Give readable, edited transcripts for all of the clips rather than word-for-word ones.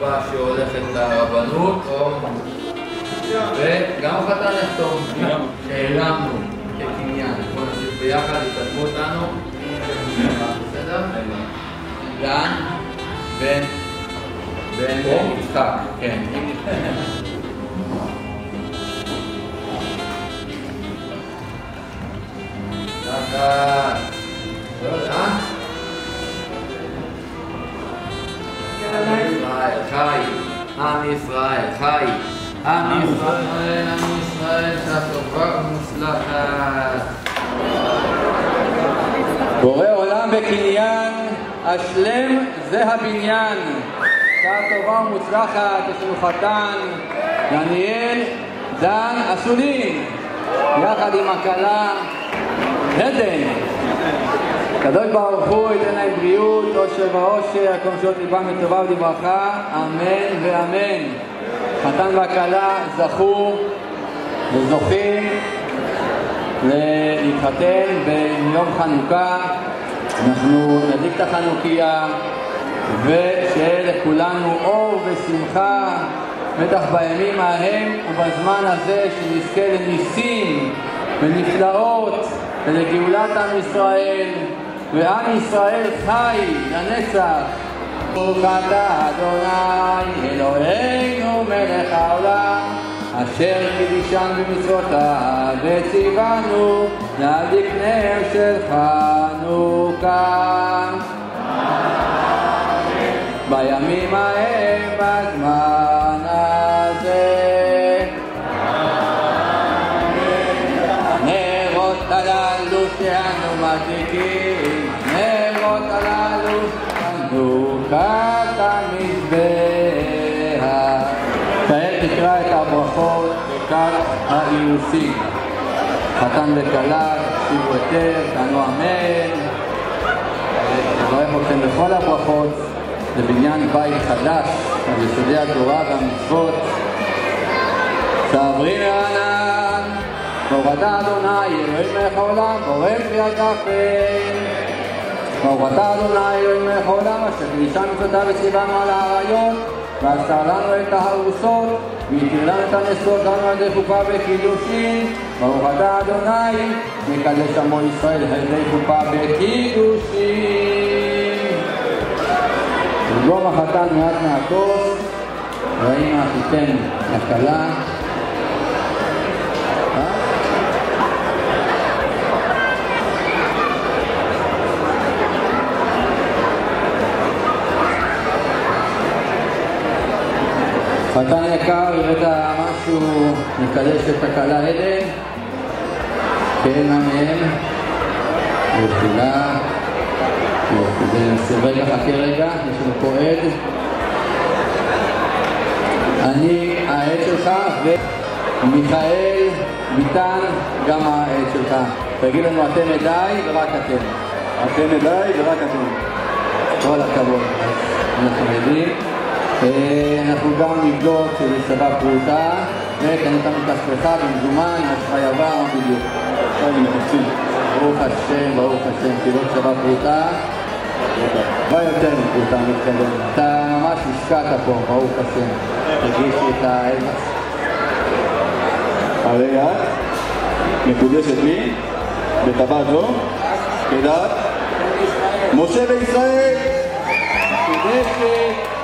הבא שהולכת לרבנות, וגם החתן יחתום, שהעלמנו כקניין. בואו נוסיף ביחד, יתקדמו אותנו. בסדר? דן, בן יצחק, כן. יחד. עם ישראל חי, עם ישראל שהטובה ומוצלחת. בורא עולם בקניין, השלם זה הבניין. שהטובה ומוצלחת, יש לנו חתן, דניאל, דן, אסולין, יחד עם הכלה, עדן. קדוש ברוך הוא ייתן להם בריאות, עושר ועושר, הכל שעות ליבם לטובה ולברכה, אמן ואמן. חתן והכלה זכו וזוכים להתחתן ביום חנוכה. אנחנו נדליק את החנוכיה ושיהיה לכולנו אור ושמחה, בטח בימים ההם ובזמן הזה, שנזכה לניסים ונפלאות ולגאולת עם ישראל, ועם ישראל חי לנצח. ברוך אתה אדוני אלוהינו מלך העולם, אשר קידשנו במצוותיו וציוונו להדליק נר של חנוכה. בימים ההם בזמן הזה, הנרות הללו שאנו מדליקים, הנרות הללו חנוכת המזבח. כעת נקרא את הברכות לקראת האירוסין. חתן וכלה, תקשיבו היטב, תענו אמן. נברך אתכם בכל הברכות לבניין בית חדש על יסודי התורה והמצוות. סברי רענן, ברוך אתה אדוני אלוהים מלך העולם, בורא קריאת כפן. ברוך אתה אדוני אלוהים מלך העולם, אשר קידשנו מצוותיו וציוונו על האריות, ועשה לנו את הארוסות, והתיר לנו את הנשואות לנו על ידי חופה וקידושין. ברוך אתה אדוני מקדש עמו ישראל על ידי חופה וקידושין. ולגום החתן מעט מהכוס, והאמא תיתן לכלה. חתן יקר, הבאת משהו מקדש את הכלה עדן? כן, אמן. ותפילה. רגע, חכה רגע, יש לנו פה עד. אני העד שלך, ומיכאל ביטן גם העד שלך. תגיד לנו אתם עדיי ורק אתם. אתם עדיי ורק אתם. כל הכבוד. אנחנו עדים. אנחנו גם נבדוק שזה סבב פרוטה, וכן אותנו כספך במזומן, אז חייבה בדיוק. ברוך השם, ברוך השם, תבדוק סבב פרוטה. ויותר מפרוטה מתקדם. אתה ממש השקעת פה, ברוך השם. תגישי את האלמס. הרי את מקודשת לי בטבעת זו כדת משה וישראל.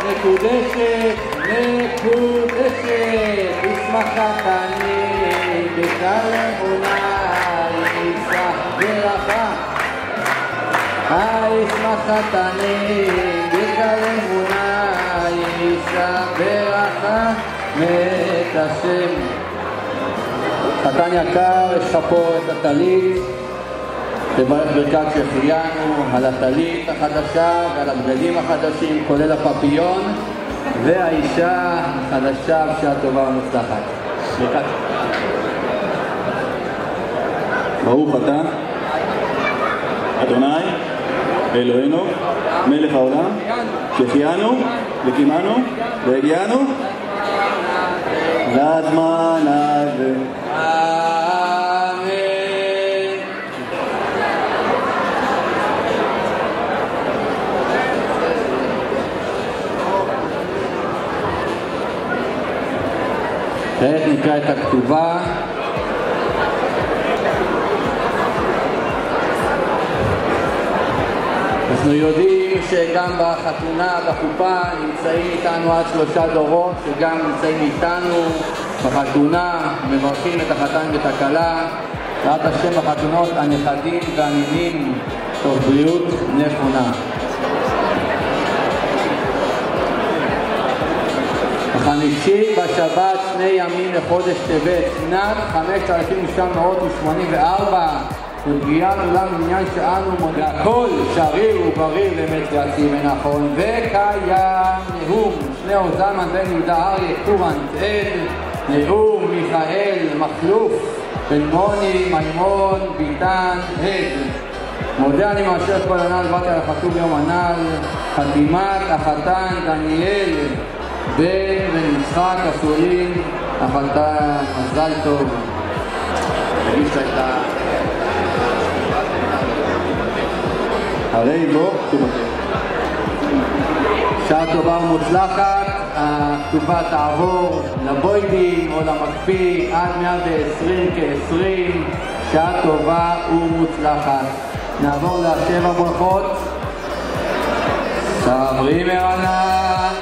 מקודשת, ישמח חתנים בקהל אמונה, ישמח ברכה. ישמח חתנים בקהל אמונה, ישמח ברכה מאת השם. חתן יקר, יש לך פה את הטלית, תברך ברכת שהחיינו על הטלית החדשה ועל הבגדים החדשים, כולל הפפיון, והאישה החדשה בשעה טובה ומוצלחת. ברכת. ברוך אתה אדוני אלוהינו מלך העולם, שהחיינו וקיימנו והגיענו לזמן הזה. כעת נקרא את הכתובה. אנחנו יודעים שגם בחתונה, בחופה, נמצאים איתנו עד 3 דורות, שגם נמצאים איתנו בחתונה, מברכים את החתן ואת הכלה. בעזרת השם בחתונות הנכדים והנינים, טוב בריאות נכונה. החמישי בשבת 2 ימים לחודש טבת, שנת 5984, ופגיעה כולם עניין שאנו מודה. הכל שריר ובריא באמת ועצי ונכון, וקיים נאום שני זלמן בן יהודה אריה קורנט עד, נאום מיכאל מכלוף בן מוני מימון ביטן עד. מודה אני מאשר כל הנ"ל, באתי על החתום יום הנ"ל, חתימת החתן דניאל בן ונצחק אסולין, החלטה מזל טוב. תגיש לה את הרי בו כתובתך. שעה טובה ומוצלחת. הכתובה תעבור לבוידים או למקפיא עד 120 כ-20. שעה טובה ומוצלחת. נעבור ל7 ברכות. סברי מרנן,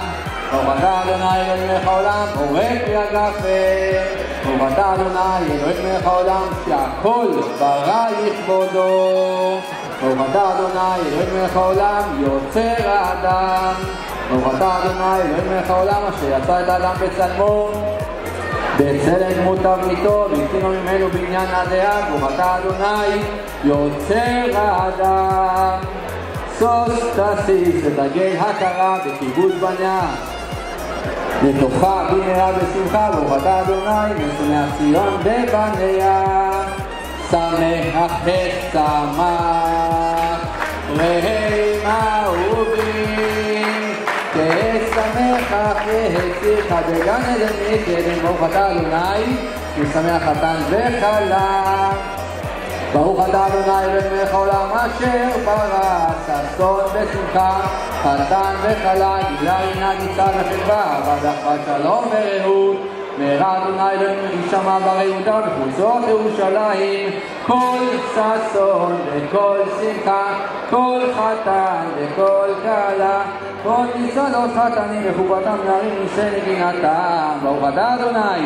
ברוך אתה אדוני אלוהים מלך העולם, בורא פרי הגפן. ברוך אתה אדוני אלוהים מלך העולם, שהכל ברא לכבודו. ברוך אתה אדוני אלוהים מלך העולם, יוצר האדם. ברוך אתה אדוני אלוהים מלך העולם, אשר יצר את האדם בצלמו, בצלם דמות תבניתו, והתקינו ממנו בניין עד עד. ברוך אתה אדוני יוצר האדם. סוס תסיס ותגל הכרה בכיבוד בניה, לתוכה במהרה בשמחה. ברוך אתה אדוני משונא ציון בבניה. שמח ושמח רהמה ובין, תשמח והצליח בגן עדן מקדם. ברוך אתה אדוני משמח חתן וכלה. ברוך אתה אדוני אלוהים מלך העולם, אשר פרס ששון בשמחה, חתן וכלה, גילה רינה גיצה וחדווה, ואחוות שלום ורעות. מהרה אדוני אלוהים יישמע בר יהודה ובחוצות ירושלים, כל ששון וכל שמחה, כל חתן וכל כלה, כל ניצלות חתנים וחופתם נערים נישי נגינתם. ברוך אתה אדוני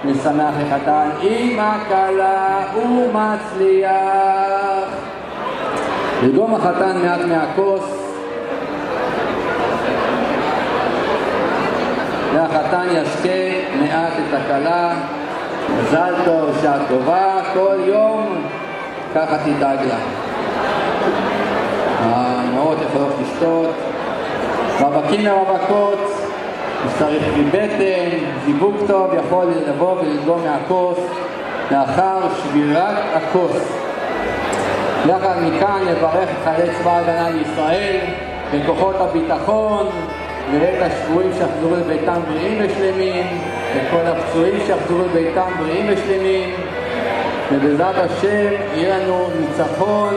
משמח החתן עם הכלה ומצליח. לגום החתן מעט מהכוס, והחתן ישקה מעט את הכלה. מזל טוב, שעה טובה, כל יום ככה תדאג לה. האמהות יכולות לשתות, רווקים ורווקות, צריך מבטן, זיווג טוב יכול לבוא ולדגום מהכוס לאחר שבירת הכוס. יחד מכאן לברך את חיילי צבא ההגנה לישראל וכוחות הביטחון, ואת השבויים שיחזרו לביתם בריאים ושלמים, וכל הפצועים שיחזרו לביתם בריאים ושלמים, ובעזרת השם יהיה לנו ניצחון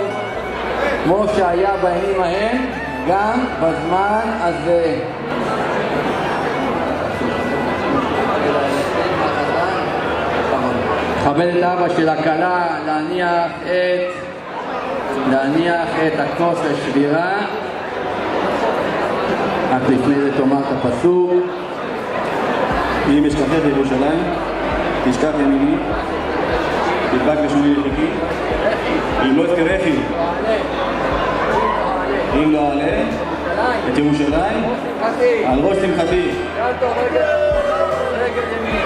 כמו שהיה בימים ההם גם בזמן הזה. כבד את אבא של הכלה להניח את הכוס לשבירה. רק לפני זה תאמר את הפסוק: אם אשכחך ירושלים תשכח ימיני, תדבק לשוני לחיקי, אם לא אזכרכי, אם לא אעלה את ירושלים על ראש שמחתי. רגל ימין.